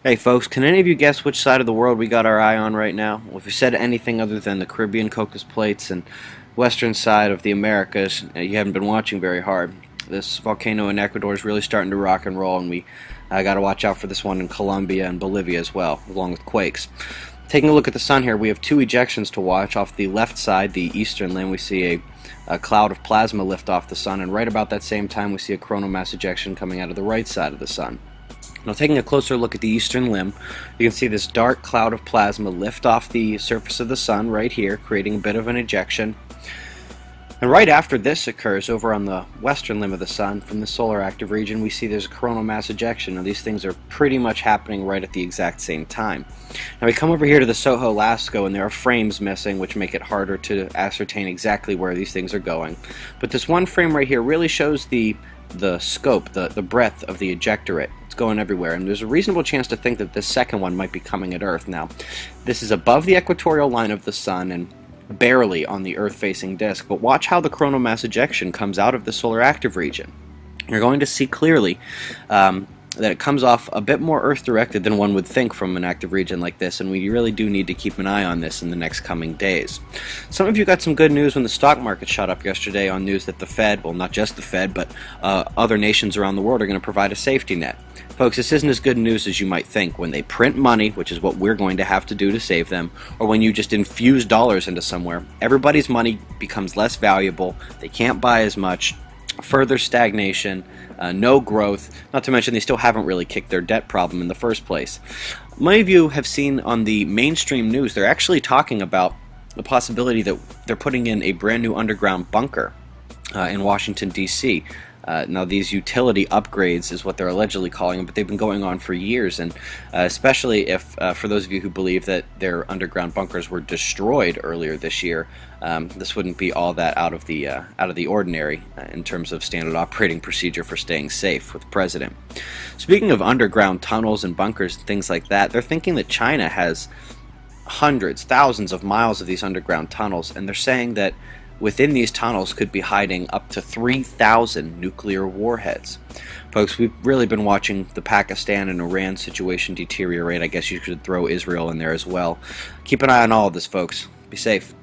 Hey folks, can any of you guess which side of the world we got our eye on right now? Well, if you said anything other than the Caribbean Cocos Plates and western side of the Americas, you haven't been watching very hard. This volcano in Ecuador is really starting to rock and roll, and we got to watch out for this one in Colombia and Bolivia as well, along with quakes. Taking a look at the sun here, we have two ejections to watch. Off the left side, the eastern limb, we see a cloud of plasma lift off the sun, and right about that same time we see a coronal mass ejection coming out of the right side of the sun. Now, taking a closer look at the eastern limb, you can see this dark cloud of plasma lift off the surface of the sun right here, creating a bit of an ejection. And right after this occurs, over on the western limb of the sun, from the solar active region, we see there's a coronal mass ejection. Now, these things are pretty much happening right at the exact same time. Now, we come over here to the Soho LASCO, and there are frames missing, which make it harder to ascertain exactly where these things are going. But this one frame right here really shows the scope, the breadth of the ejectorate. It's going everywhere, and there's a reasonable chance to think that this second one might be coming at Earth. Now, this is above the equatorial line of the sun and barely on the Earth-facing disk, but watch how the coronal mass ejection comes out of the solar active region. You're going to see clearly that it comes off a bit more Earth-directed than one would think from an active region like this, and we really do need to keep an eye on this in the next coming days. Some of you got some good news when the stock market shot up yesterday on news that the Fed, well, not just the Fed, but other nations around the world are going to provide a safety net. Folks, this isn't as good news as you might think. When they print money, which is what we're going to have to do to save them, or when you just infuse dollars into somewhere, everybody's money becomes less valuable, they can't buy as much, further stagnation, no growth, not to mention they still haven't really kicked their debt problem in the first place. Many of you have seen on the mainstream news, they're actually talking about the possibility that they're putting in a brand new underground bunker in Washington, D.C. Now, these utility upgrades is what they're allegedly calling them, but they've been going on for years, and especially if, for those of you who believe that their underground bunkers were destroyed earlier this year, this wouldn't be all that out of the ordinary in terms of standard operating procedure for staying safe with the president. Speaking of underground tunnels and bunkers and things like that, they're thinking that China has hundreds, thousands of miles of these underground tunnels, and they're saying that within these tunnels could be hiding up to 3,000 nuclear warheads. Folks, we've really been watching the Pakistan and Iran situation deteriorate. I guess you could throw Israel in there as well. Keep an eye on all of this, folks. Be safe.